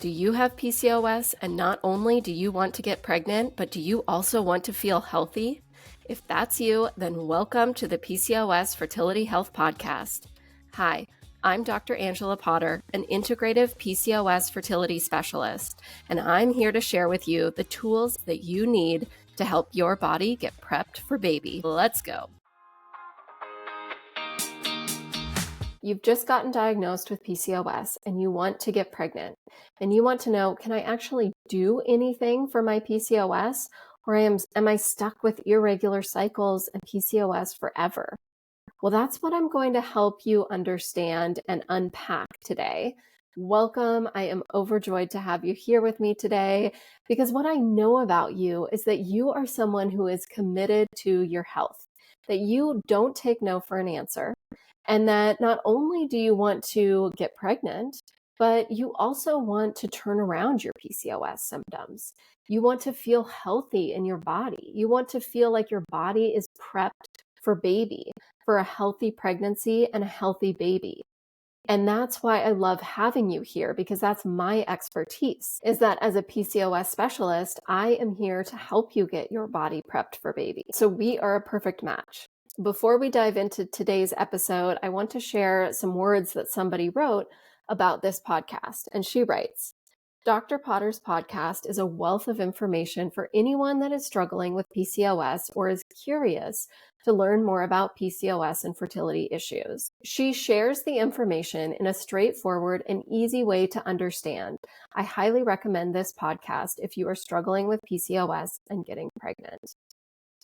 Do you have PCOS, and not only do you want to get pregnant, but do you also want to feel healthy? If that's you, then welcome to the PCOS Fertility Health Podcast. Hi, I'm Dr. Angela Potter, an integrative PCOS fertility specialist, and I'm here to share with you the tools that you need to help your body get prepped for baby. Let's go. You've just gotten diagnosed with PCOS and you want to get pregnant, and you want to know, can I actually do anything for my PCOS, or am I stuck with irregular cycles and PCOS forever? Well, that's what I'm going to help you understand and unpack today. Welcome. I am overjoyed to have you here with me today, because what I know about you is that you are someone who is committed to your health, that you don't take no for an answer. And that not only do you want to get pregnant, but you also want to turn around your PCOS symptoms. You want to feel healthy in your body. You want to feel like your body is prepped for baby, for a healthy pregnancy and a healthy baby. And that's why I love having you here, because that's my expertise, is that as a PCOS specialist, I am here to help you get your body prepped for baby. So we are a perfect match. Before we dive into today's episode, I want to share some words that somebody wrote about this podcast. And she writes, Dr. Potter's podcast is a wealth of information for anyone that is struggling with PCOS or is curious to learn more about PCOS and fertility issues. She shares the information in a straightforward and easy way to understand. I highly recommend this podcast if you are struggling with PCOS and getting pregnant.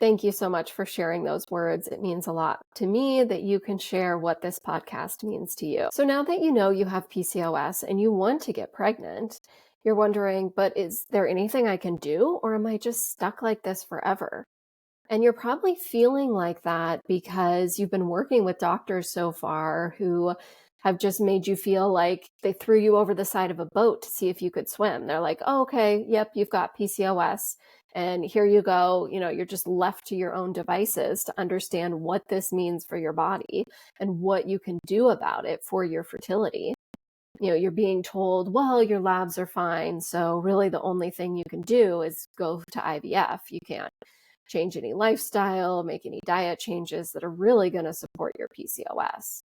Thank you so much for sharing those words. It means a lot to me that you can share what this podcast means to you. So now that you know you have PCOS and you want to get pregnant, you're wondering, but is there anything I can do, or am I just stuck like this forever? And you're probably feeling like that because you've been working with doctors so far who have just made you feel like they threw you over the side of a boat to see if you could swim. They're like, oh, okay, yep, you've got PCOS. And here you go, you're just left to your own devices to understand what this means for your body and what you can do about it for your fertility. You're being told, well, your labs are fine, so really the only thing you can do is go to IVF. You can't change any lifestyle, make any diet changes that are really going to support your PCOS.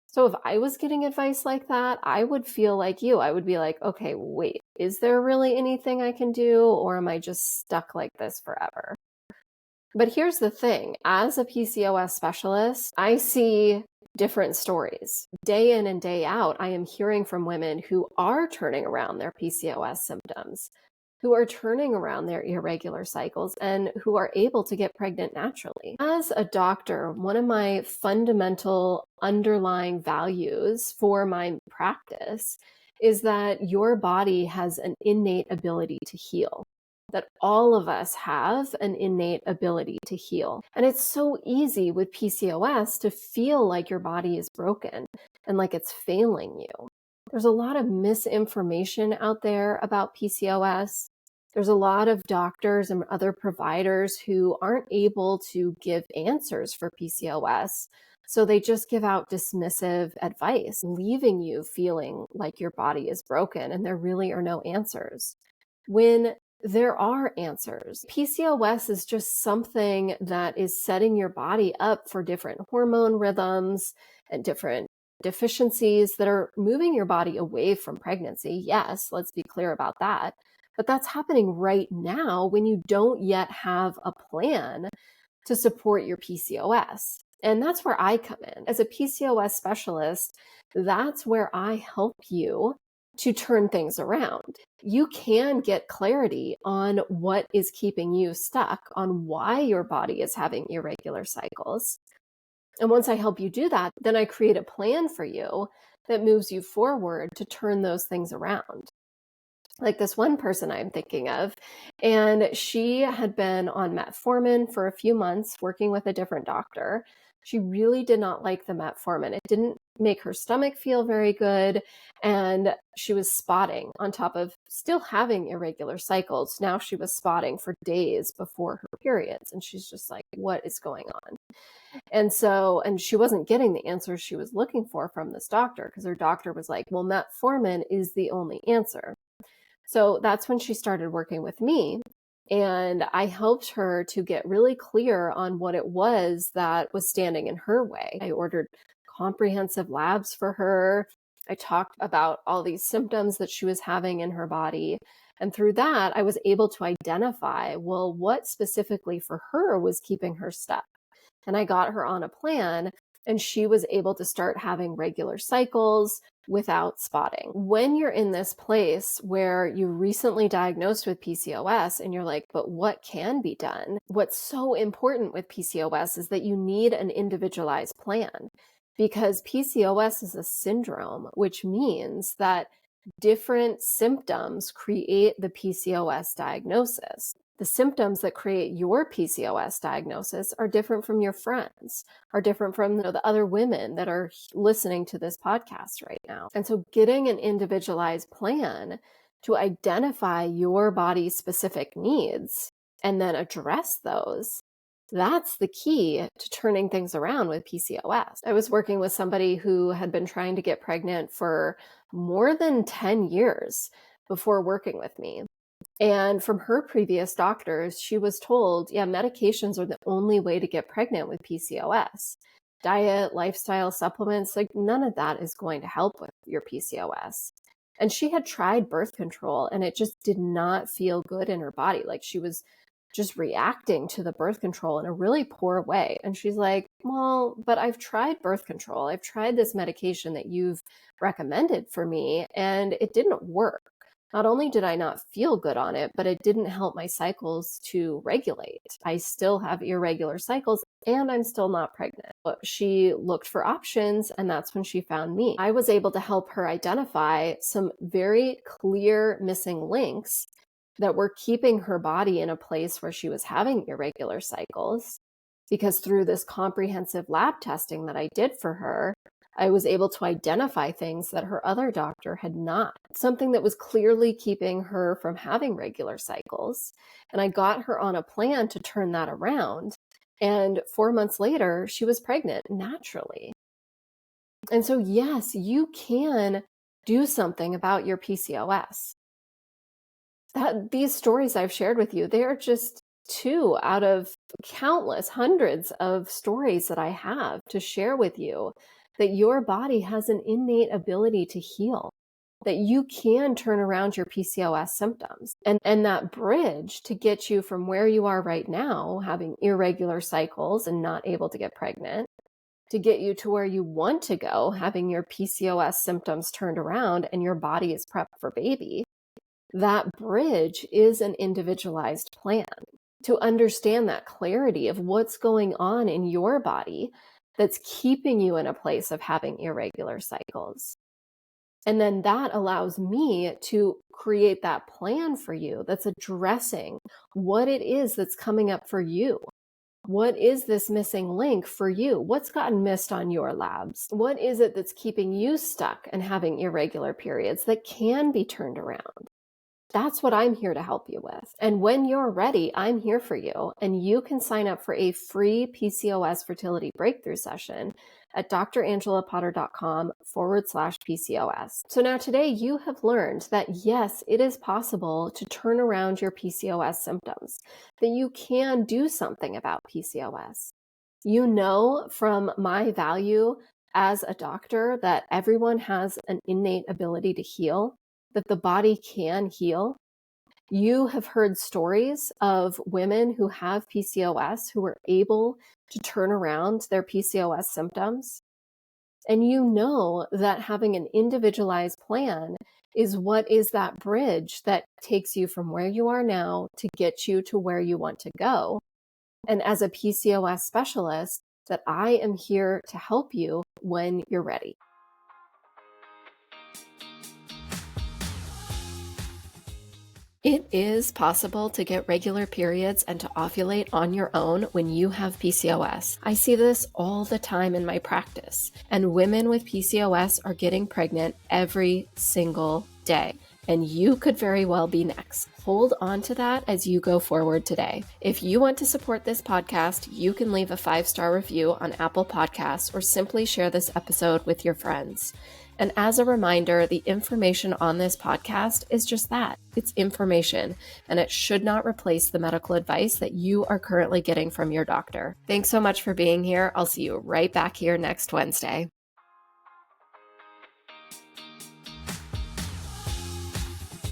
So if I was getting advice like that, I would feel like you. I would be like, okay, wait, is there really anything I can do, or am I just stuck like this forever? But here's the thing. As a PCOS specialist, I see different stories. Day in and day out, I am hearing from women who are turning around their PCOS symptoms, who are turning around their irregular cycles, and who are able to get pregnant naturally. As a doctor, one of my fundamental underlying values for my practice is that your body has an innate ability to heal, that all of us have an innate ability to heal. And it's so easy with PCOS to feel like your body is broken and like it's failing you. There's a lot of misinformation out there about PCOS. There's a lot of doctors and other providers who aren't able to give answers for PCOS. So they just give out dismissive advice, leaving you feeling like your body is broken and there really are no answers. When there are answers. PCOS is just something that is setting your body up for different hormone rhythms and different deficiencies that are moving your body away from pregnancy. Yes, let's be clear about that. But that's happening right now when you don't yet have a plan to support your PCOS. And that's where I come in. As a PCOS specialist, that's where I help you to turn things around. You can get clarity on what is keeping you stuck, on why your body is having irregular cycles. And once I help you do that, then I create a plan for you that moves you forward to turn those things around. Like this one person I'm thinking of, and she had been on metformin for a few months working with a different doctor. She really did not like the metformin. It didn't make her stomach feel very good. And she was spotting on top of still having irregular cycles. Now she was spotting for days before her periods. And she's just like, what is going on? And she wasn't getting the answers she was looking for from this doctor, because her doctor was like, well, metformin is the only answer. So that's when she started working with me. And I helped her to get really clear on what it was that was standing in her way. I ordered comprehensive labs for her. I talked about all these symptoms that she was having in her body. And through that, I was able to identify, well, what specifically for her was keeping her stuck. And I got her on a plan, and she was able to start having regular cycles without spotting. When you're in this place where you recently diagnosed with PCOS and you're like, but what can be done? What's so important with PCOS is that you need an individualized plan, because PCOS is a syndrome, which means that different symptoms create the PCOS diagnosis. The symptoms that create your PCOS diagnosis are different from your friends, are different from the other women that are listening to this podcast right now. And so getting an individualized plan to identify your body's specific needs and then address those, that's the key to turning things around with PCOS. I was working with somebody who had been trying to get pregnant for more than 10 years before working with me. And from her previous doctors, she was told, yeah, medications are the only way to get pregnant with PCOS. Diet, lifestyle, supplements, like none of that is going to help with your PCOS. And she had tried birth control and it just did not feel good in her body. Like she was just reacting to the birth control in a really poor way. And she's like, well, but I've tried birth control. I've tried this medication that you've recommended for me and it didn't work. Not only did I not feel good on it, but it didn't help my cycles to regulate. I still have irregular cycles and I'm still not pregnant. But she looked for options and that's when she found me. I was able to help her identify some very clear missing links that were keeping her body in a place where she was having irregular cycles. Because through this comprehensive lab testing that I did for her, I was able to identify things that her other doctor had not, something that was clearly keeping her from having regular cycles. And I got her on a plan to turn that around. And 4 months later, she was pregnant naturally. And so, yes, you can do something about your PCOS. These stories I've shared with you, they are just 2 out of countless hundreds of stories that I have to share with you, that your body has an innate ability to heal, that you can turn around your PCOS symptoms. And that bridge to get you from where you are right now, having irregular cycles and not able to get pregnant, to get you to where you want to go, having your PCOS symptoms turned around and your body is prepped for baby. That bridge is an individualized plan to understand that clarity of what's going on in your body that's keeping you in a place of having irregular cycles. And then that allows me to create that plan for you that's addressing what it is that's coming up for you. What is this missing link for you? What's gotten missed on your labs? What is it that's keeping you stuck and having irregular periods that can be turned around? That's what I'm here to help you with. And when you're ready, I'm here for you. And you can sign up for a free PCOS fertility breakthrough session at drangelapotter.com/PCOS. So now today you have learned that yes, it is possible to turn around your PCOS symptoms, that you can do something about PCOS. You know from my value as a doctor that everyone has an innate ability to heal, that the body can heal. You have heard stories of women who have PCOS who were able to turn around their PCOS symptoms. And you know that having an individualized plan is what is that bridge that takes you from where you are now to get you to where you want to go. And as a PCOS specialist, that I am here to help you when you're ready. It is possible to get regular periods and to ovulate on your own when you have PCOS. I see this all the time in my practice, and women with PCOS are getting pregnant every single day. And you could very well be next. Hold on to that as you go forward today. If you want to support this podcast, you can leave a 5-star review on Apple Podcasts or simply share this episode with your friends. And as a reminder, the information on this podcast is just that. It's information, and it should not replace the medical advice that you are currently getting from your doctor. Thanks so much for being here. I'll see you right back here next Wednesday.